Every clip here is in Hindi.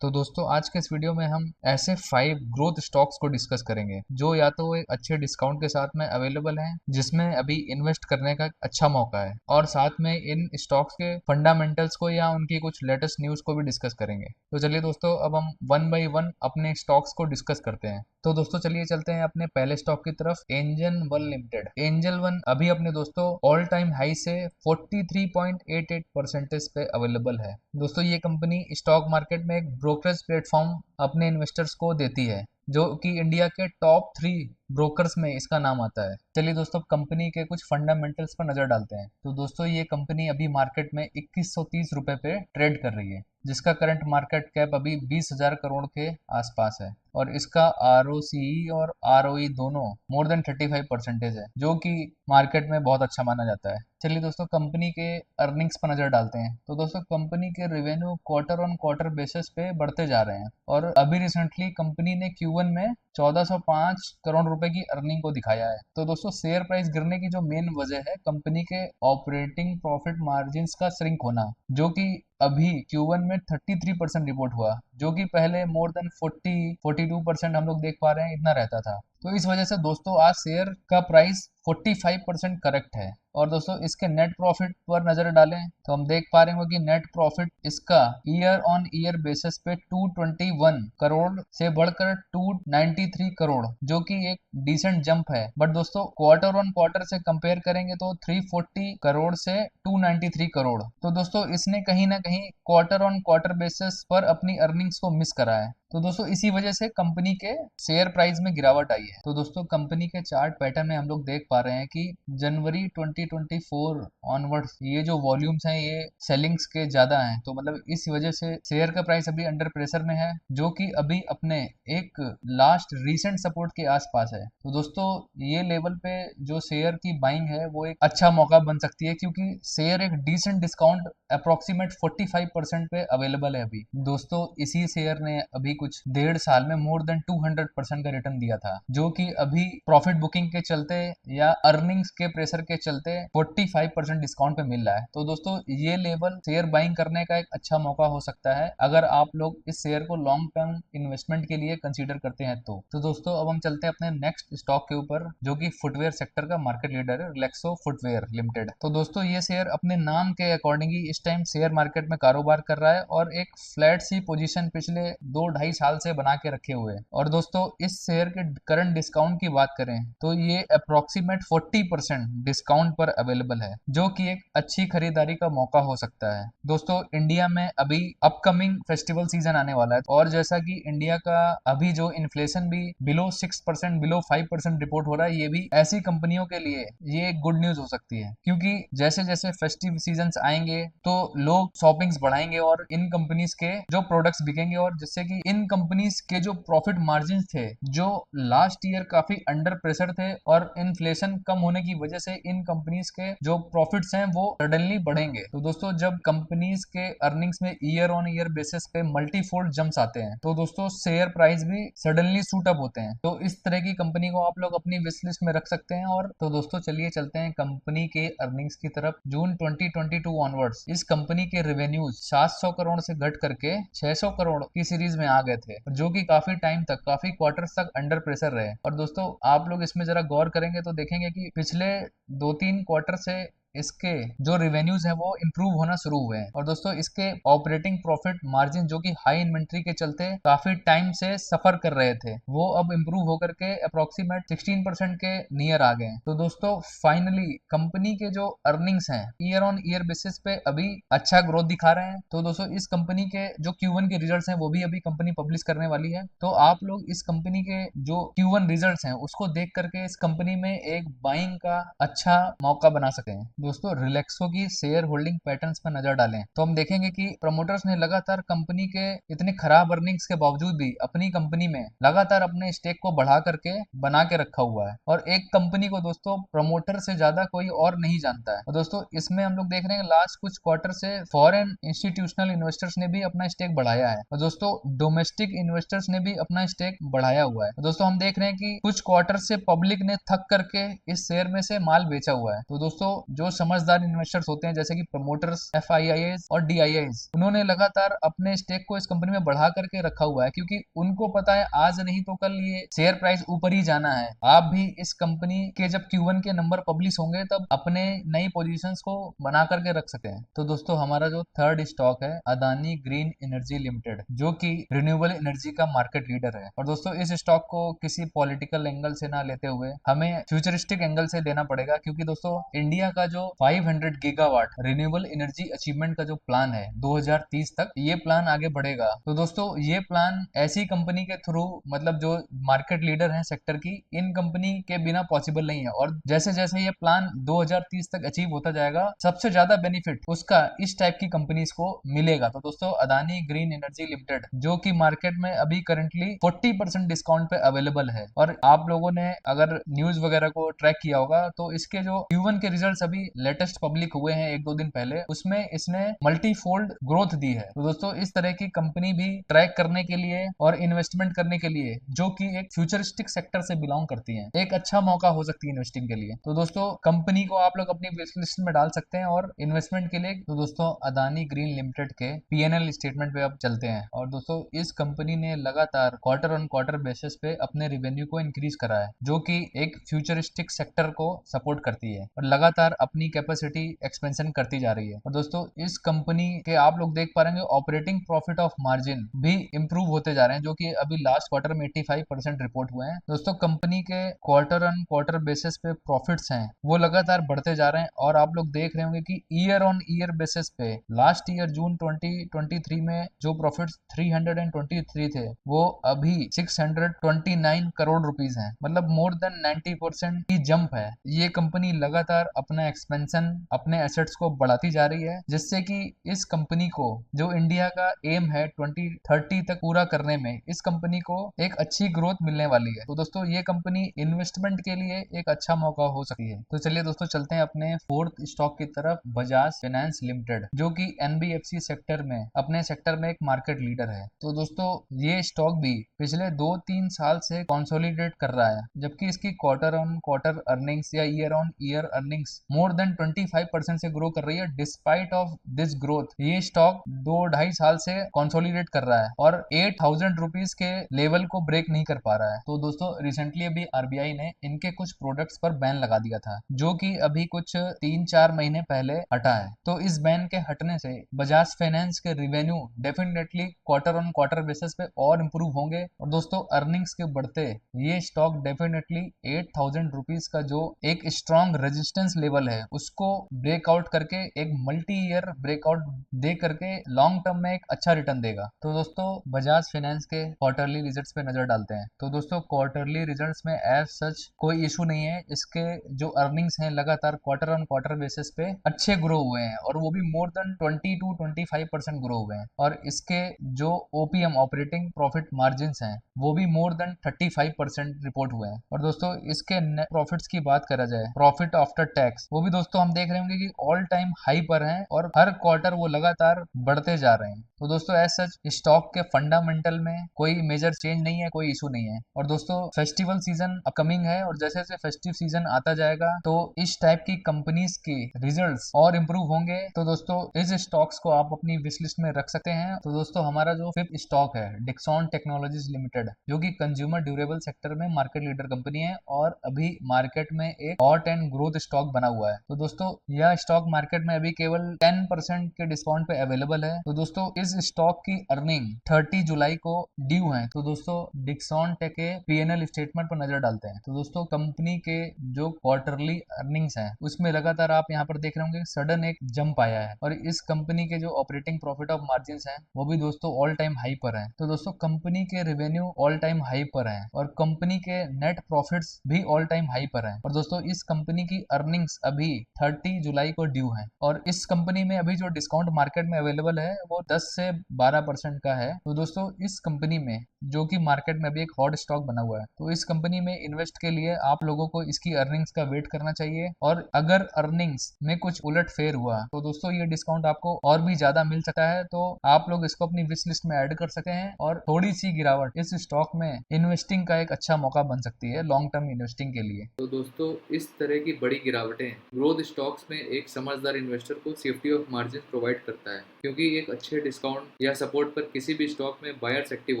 तो दोस्तों आज के इस वीडियो में हम ऐसे 5 ग्रोथ स्टॉक्स को डिस्कस करेंगे जो या तो एक अच्छे डिस्काउंट के साथ में अवेलेबल हैं, जिसमें अभी इन्वेस्ट करने का एक अच्छा मौका है, और साथ में इन स्टॉक्स के फंडामेंटल्स को या उनकी कुछ लेटेस्ट न्यूज को भी डिस्कस करेंगे। तो चलिए दोस्तों, अब हम वन बाय वन अपने स्टॉक्स को डिस्कस करते हैं। तो दोस्तों चलिए चलते हैं अपने पहले स्टॉक की तरफ, angel one limited. Angel one अभी अपने दोस्तों ऑल टाइम हाई से 43.88% पे अवेलेबल है। दोस्तों ये कंपनी स्टॉक मार्केट में एक ब्रोकरेज प्लेटफॉर्म अपने इन्वेस्टर्स को देती है, जो कि इंडिया के टॉप 3 ब्रोकर्स में इसका नाम आता है। चलिए दोस्तों कंपनी के कुछ फंडामेंटल्स पर नजर डालते हैं। तो दोस्तों ये कंपनी अभी मार्केट में 2130 रुपए पे ट्रेड कर रही है, जिसका करंट मार्केट कैप अभी 20,000 करोड़ के आसपास है, और इसका ROCE और ROE दोनों मोर देन 35% है, जो कि मार्केट में बहुत अच्छा माना जाता है। चलिए दोस्तों कंपनी के अर्निंग्स पर नजर डालते हैं। तो दोस्तों कंपनी के revenue quarter on quarter basis पे बढ़ते जा रहे हैं, और अभी रिसेंटली कंपनी ने Q1 में 1405 करोड़ रुपए की अर्निंग को दिखाया है। तो दोस्तों शेयर प्राइस गिरने की जो मेन वजह है कंपनी के ऑपरेटिंग प्रॉफिट मार्जिन्स का श्रिंक होना, जो कि अभी Q1 में 33% रिपोर्ट हुआ, जो कि पहले मोर देन 42% हम लोग देख पा रहे हैं इतना रहता था। तो इस वजह से दोस्तों आज शेयर का प्राइस 45% करेक्ट है। और दोस्तों इसके नेट प्रॉफिट पर नजर डालें तो हम देख पा रहे होंगे कि नेट प्रॉफिट इसका ईयर ऑन ईयर बेसिस पे 221 करोड़ से बढ़कर 293 करोड़, जो कि एक डिसेंट जंप है। बट दोस्तों क्वार्टर ऑन क्वार्टर से कंपेयर करेंगे तो 340 करोड़ से 293 करोड़। तो दोस्तों इसने कहीं ना कहीं क्वार्टर ऑन क्वार्टर बेसिस पर अपनी अर्निंग्स को मिस करा है। तो दोस्तों इसी वजह से कंपनी के शेयर प्राइस में गिरावट आई है। तो दोस्तों कंपनी के चार्ट पैटर्न में हम लोग देख पा रहे हैं कि जनवरी 2024 ऑनवर्ड्स ये जो वॉल्यूम्स हैं ये सेलिंग्स के ज्यादा हैं, तो मतलब इस वजह से शेयर का प्राइस अभी अंडर प्रेशर में है, जो कि अभी अपने एक लास्ट रीसेंट सपोर्ट के आसपास है। तो दोस्तों ये लेवल पे जो शेयर की बाइंग है वो एक अच्छा मौका बन सकती है, क्योंकि शेयर एक डिसेंट डिस्काउंट अप्रोक्सीमेट 45% पे अवेलेबल है अभी। दोस्तों इसी शेयर ने अभी कुछ 1.5 साल में मोर देन 200% का रिटर्न दिया था, जो कि अभी प्रॉफिट बुकिंग के चलते या अर्निंग्स के प्रेशर के चलते 45% डिस्काउंट पे मिल रहा है। तो दोस्तों ये लेवल शेयर बाइंग करने का एक अच्छा मौका हो सकता है, अगर आप लोग इस शेयर को लॉन्ग टर्म इन्वेस्टमेंट के लिए कंसीडर करते हैं तो दोस्तों अब हम चलते हैं अपने नेक्स्ट स्टॉक के ऊपर, जो कि फुटवेयर सेक्टर का मार्केट लीडर है, रिलैक्सो फुटवेयर लिमिटेड। तो दोस्तों ये शेयर अपने नाम के अकॉर्डिंग ही इस टाइम शेयर मार्केट में कारोबार कर रहा है, और एक फ्लैट सी पोजीशन पिछले 2-2.5 साल से बना के रखे हुए हैं। और दोस्तों इस शेयर के करंट डिस्काउंट की बात करें तो ये अप्रोक्सीमेट 40% डिस्काउंट पर अवेलेबल है, जो कि एक अच्छी खरीदारी का मौका हो सकता है। दोस्तों इंडिया में अभी अपकमिंग फेस्टिवल सीजन आने वाला है, और जैसा कि इंडिया का अभी जो इन्फ्लेशन भी बिलो 6%, बिलो 5% रिपोर्ट हो रहा है, ये भी ऐसी कंपनियों के लिए ये एक गुड न्यूज हो सकती है, क्योंकि जैसे जैसे फेस्टिव सीजन्स आएंगे तो लोग शॉपिंग्स बढ़ाएंगे और इन कंपनीज के जो प्रोडक्ट्स बिकेंगे, और जिससे कि इन कंपनीज के जो प्रॉफिट मार्जिन थे जो लास्ट ईयर काफी अंडर प्रेशर थे, और इन्फ्लेशन कम होने की वजह से इन कंपनीज के जो प्रॉफिट्स हैं वो सडनली बढ़ेंगे। तो दोस्तों जब कंपनीज के अर्निंग्स में ईयर ऑन ईयर बेसिस पे मल्टीफोल्ड जंप्स आते हैं, तो दोस्तों शेयर प्राइस भी सडनली सूट अप होते हैं। तो इस तरह की कंपनी को आप लोग अपनी विश लिस्ट में रख सकते हैं। और तो दोस्तों चलिए चलते हैं कंपनी के अर्निंग्स की तरफ। जून 2022 ऑनवर्ड्स इस कंपनी के रेवेन्यूज 700 करोड़ से घट करके 600 करोड़ की सीरीज में आ गए थे, जो कि काफी टाइम तक, काफी क्वार्टर्स तक अंडर प्रेशर रहे। और दोस्तों आप लोग इसमें जरा गौर करेंगे तो देखेंगे कि पिछले 2-3 क्वार्टर से इसके जो रेवेन्यूज हैं वो इंप्रूव होना शुरू हुए हैं। और दोस्तों इसके ऑपरेटिंग प्रॉफिट मार्जिन, जो कि हाई इन्वेंट्री के चलते काफी टाइम से सफर कर रहे थे, वो अब इंप्रूव होकर के अप्रोक्सीमेट 16% के नियर आ गए। तो दोस्तों फाइनली कंपनी के जो अर्निंग्स हैं ईयर ऑन ईयर बेसिस पे अभी अच्छा ग्रोथ दिखा रहे हैं। तो दोस्तों इस कंपनी के जो Q1 के रिजल्ट्स हैं वो भी अभी कंपनी पब्लिश करने वाली है, तो आप लोग इस कंपनी के जो Q1 रिजल्ट्स हैं उसको देख करके इस कंपनी में एक बाइंग का अच्छा मौका बना सकते हैं। दोस्तों रिलैक्सो की शेयर होल्डिंग पैटर्न्स पर नजर डालें तो हम देखेंगे कि प्रमोटर्स ने लगातार कंपनी के इतने खराब अर्निंग्स के बावजूद भी अपनी कंपनी में लगातार अपने स्टेक को बढ़ा करके बना के रखा हुआ है, और एक कंपनी को दोस्तों प्रमोटर से ज्यादा कोई और नहीं जानता है। और दोस्तों इसमें हम लोग देख रहे हैं लास्ट कुछ क्वार्टर से फॉरेन इंस्टीट्यूशनल इन्वेस्टर्स ने भी अपना स्टेक बढ़ाया है, और दोस्तों डोमेस्टिक इन्वेस्टर्स ने भी अपना स्टेक बढ़ाया हुआ है। दोस्तों हम देख रहे हैं कि कुछ क्वार्टर से पब्लिक ने थक करके इस शेयर में से माल बेचा हुआ है। तो दोस्तों जो समझदार इन्वेस्टर्स होते हैं जैसे कि प्रमोटर्स, FIIs और DIIs, उन्होंने लगातार अपने स्टेक को इस कंपनी में बढ़ा करके रखा हुआ है, क्योंकि उनको पता है आज नहीं तो कल ये शेयर प्राइस ऊपर ही जाना है। आप भी इस कंपनी के जब Q1 के नंबर पब्लिश होंगे तब अपने नई पोजीशंस को बना करके रख सके। तो दोस्तों हमारा जो थर्ड स्टॉक है अदानी ग्रीन एनर्जी लिमिटेड, जो कि रिन्यूएबल एनर्जी का मार्केट लीडर है। और दोस्तों इस स्टॉक को किसी पॉलिटिकल एंगल से ना लेते हुए हमें फ्यूचरिस्टिक एंगल से लेना पड़ेगा, क्योंकि दोस्तों इंडिया का जो 500 गीगावाट रिन्यूएबल एनर्जी अचीवमेंट का जो प्लान है 2030 तक, ये प्लान आगे बढ़ेगा। तो दोस्तों ये प्लान ऐसी कंपनी के थ्रू, मतलब जो मार्केट लीडर है सेक्टर की, इन कंपनी के बिना पॉसिबल नहीं है। और जैसे जैसे ये प्लान 2030 तक अचीव होता जाएगा, सबसे ज्यादा बेनिफिट उसका इस टाइप की कंपनीज को मिलेगा। तो दोस्तों अदानी ग्रीन एनर्जी लिमिटेड, जो कि मार्केट में अभी करंटली 40% डिस्काउंट पे अवेलेबल है, और आप लोगों ने अगर न्यूज वगैरह को ट्रैक किया होगा तो इसके जो Q1 के रिजल्ट्स अभी लेटेस्ट पब्लिक हुए हैं 1-2 दिन पहले, उसमें इसने मल्टीफोल्ड ग्रोथ दी है। तो दोस्तों इस तरह की कंपनी भी ट्रैक करने के लिए और इन्वेस्टमेंट करने के लिए, जो कि एक फ्यूचरिस्टिक सेक्टर से बिलोंग करती है, एक अच्छा मौका हो सकती है इन्वेस्टिंग के लिए। तो दोस्तों कंपनी को आप लोग अपनी विश लिस्ट में डाल सकते हैं और इन्वेस्टमेंट के लिए। तो दोस्तों अदानी ग्रीन लिमिटेड के P&L स्टेटमेंट पे अब चलते हैं। और दोस्तों इस कंपनी ने लगातार क्वार्टर ऑन क्वार्टर बेसिस पे अपने रेवेन्यू को इंक्रीज करा है, जो कि एक फ्यूचरिस्टिक सेक्टर को सपोर्ट करती है और लगातार अपनी कैपेसिटी एक्सपेंशन करती जा रही है। और दोस्तों इस कंपनी के आप लोग देख पा रहे हैं ऑपरेटिंग प्रॉफिट ऑफ मार्जिन भी इंप्रूव होते जा रहे हैं, जो कि अभी लास्ट क्वार्टर में 85% रिपोर्ट हुए हैं। दोस्तों कंपनी के क्वार्टर ऑन क्वार्टर बेसिस पे प्रॉफिट्स हैं वो लगातार बढ़ते जा रहे हैं, और आप लोग देख रहे होंगे कि ईयर ऑन ईयर बेसिस पे लास्ट ईयर जून 2023 में जो प्रॉफिट्स 323 थे, वो अभी 629 करोड़ रुपीस हैं, मतलब मोर देन 90% की जंप है। ये कंपनी लगातार अपना एक्सपेंशन, अपने एसेट्स को बढ़ाती जा रही है, जिससे कि इस कंपनी को जो इंडिया का एम है 2030 तक पूरा करने में, इस कंपनी को एक अच्छी ग्रोथ मिलने वाली है। तो दोस्तों ये कंपनी इन्वेस्टमेंट के लिए एक अच्छा मौका हो सकती है। तो चलिए दोस्तों चलते हैं अपने फोर्थ स्टॉक की तरफ, बजाज फाइनेंस लिमिटेड, जो कि NBFC सेक्टर में, अपने सेक्टर में एक मार्केट लीडर है। तो दोस्तों ये स्टॉक भी पिछले 2-3 साल से कंसोलिडेट कर रहा है, जबकि इसकी क्वार्टर ऑन क्वार्टर अर्निंग्स या year on year earnings more than 25% से ग्रो कर रही है। डिस्पाइट ऑफ दिस ग्रोथ ये स्टॉक 2-2.5 साल से कंसोलिडेट कर रहा है और 8,000 रुपीज के लेवल को ब्रेक नहीं कर पा रहा है। तो दोस्तों रिसेंटली अभी RBI ने इनके कुछ प्रोडक्ट्स पर बैन लगा दिया था, जो कि अभी कुछ 3-4 महीने पहले हटा है। तो इस बैन के हटने से बजाज फाइनेंस के revenue definitely quarter on quarter basis पे और इंप्रूव होंगे, और दोस्तों अर्निंग्स के बढ़ते ये स्टॉक डेफिनेटली 8,000 रुपीज का जो एक स्ट्रॉन्ग रेजिस्टेंस लेवल है उसको ब्रेकआउट करके एक मल्टी ईयर ब्रेकआउट दे करके लॉन्ग टर्म में एक अच्छा रिटर्न देगा। तो दोस्तों बजाज फाइनेंस के क्वार्टरली रिजल्ट्स पे नजर डालते हैं। तो दोस्तों क्वार्टरली रिजल्ट्स में एज सच कोई इशू नहीं है, इसके जो अर्निंग्स हैं लगातार क्वार्टर ऑन क्वार्टर बेसिस पे अच्छे ग्रो हुए हैं, और वो भी मोर देन 20-25% ग्रो हुए हैं। और इसके जो OPM ऑपरेटिंग प्रॉफिट मार्जिन हैं वो भी मोर देन 35% रिपोर्ट हुए हैं। और दोस्तों इसके नेट प्रॉफिट्स की बात करा जाए, प्रॉफिट आफ्टर टैक्स, वो भी दोस्तों हम देख रहे होंगे कि ऑल टाइम हाई पर हैं और हर क्वार्टर वो लगातार बढ़ते जा रहे हैं। तो दोस्तों एज सच स्टॉक के फंडामेंटल में कोई मेजर चेंज नहीं है, कोई इशू नहीं है। और दोस्तों फेस्टिवल सीजन अपकमिंग है, और जैसे जैसे फेस्टिव सीजन आता जाएगा तो इस टाइप की कंपनीज के रिजल्ट्स और इंप्रूव होंगे। तो दोस्तों इस स्टॉक्स को आप अपनी विश लिस्ट में रख सकते हैं। तो दोस्तों हमारा जो फिफ्थ स्टॉक है डिक्सॉन टेक्नोलॉजीज लिमिटेड, जो कि कंज्यूमर ड्यूरेबल सेक्टर में मार्केट लीडर कंपनी है और अभी मार्केट में एक हॉट एंड ग्रोथ स्टॉक बना हुआ है। तो दोस्तों यह स्टॉक मार्केट में अभी केवल 10% के डिस्काउंट पे अवेलेबल है। तो दोस्तों इस स्टॉक की अर्निंग 30 जुलाई को ड्यू है। तो दोस्तों डिक्सॉन टेक के P&L स्टेटमेंट पर नजर डालते हैं। तो दोस्तों कंपनी के जो क्वार्टरली अर्निंग्स हैं उसमें लगातार आप यहाँ पर देख रहे होंगे सडन एक जंप आया है, और इस कंपनी के जो ऑपरेटिंग प्रॉफिट ऑफ मार्जिन हैं वो भी दोस्तों ऑल टाइम हाई पर है। तो दोस्तों कंपनी के रेवेन्यू ऑल टाइम हाई पर है, और कंपनी के नेट प्रॉफिट्स भी ऑल टाइम हाई पर है। और दोस्तों इस कंपनी की अर्निंग्स अभी 30 जुलाई को ड्यू है, और इस कंपनी में अभी जो डिस्काउंट मार्केट में अवेलेबल है वो 10 से 12% का है। तो दोस्तों इस कंपनी में, जो कि मार्केट में अभी एक हॉट स्टॉक बना हुआ है, तो इस कंपनी में इन्वेस्ट के लिए आप लोगों को इसकी अर्निंग्स का वेट करना चाहिए, और अगर अर्निंग्स में कुछ उलट फेर हुआ तो दोस्तों ये डिस्काउंट आपको और भी ज्यादा मिल सकता है। तो आप लोग इसको अपनी विश लिस्ट में ऐड कर सकते हैं, और थोड़ी सी गिरावट इस स्टॉक में इन्वेस्टिंग का एक अच्छा मौका बन सकती है लॉन्ग टर्म इन्वेस्टिंग के लिए। तो दोस्तों इस तरह की बड़ी गिरावटें ग्रोथ स्टॉक्स में एक समझदार इन्वेस्टर को सेफ्टी ऑफ मार्जिन प्रोवाइड करता है, क्योंकि एक अच्छे डिस्काउंट या सपोर्ट पर किसी भी स्टॉक में बायर्स एक्टिव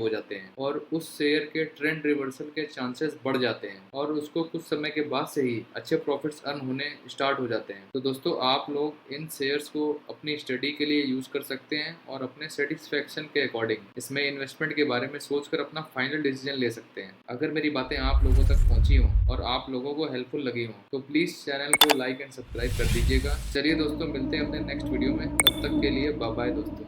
हो जाते हैं और उस शेयर के ट्रेंड रिवर्सल के चांसेस बढ़ जाते हैं और उसको कुछ समय के बाद से ही अच्छे प्रॉफिट्स अर्न होने स्टार्ट हो जाते हैं। तो दोस्तों, आप लोग इन शेयर्स को अपनी स्टडी के लिए यूज कर सकते हैं और अपने सेटिस्फेक्शन के अकॉर्डिंग इसमें इन्वेस्टमेंट के बारे में सोचकर अपना फाइनल डिसीजन ले सकते हैं। अगर मेरी बातें आप लोगों तक पहुंची हों और आप लोगों को हेल्पफुल लगी हों तो प्लीज़ चैनल को लाइक एंड सब्सक्राइब कर दीजिएगा। चलिए दोस्तों, मिलते हैं अपने नेक्स्ट वीडियो में। तब तक के लिए बाय बाय दोस्तों।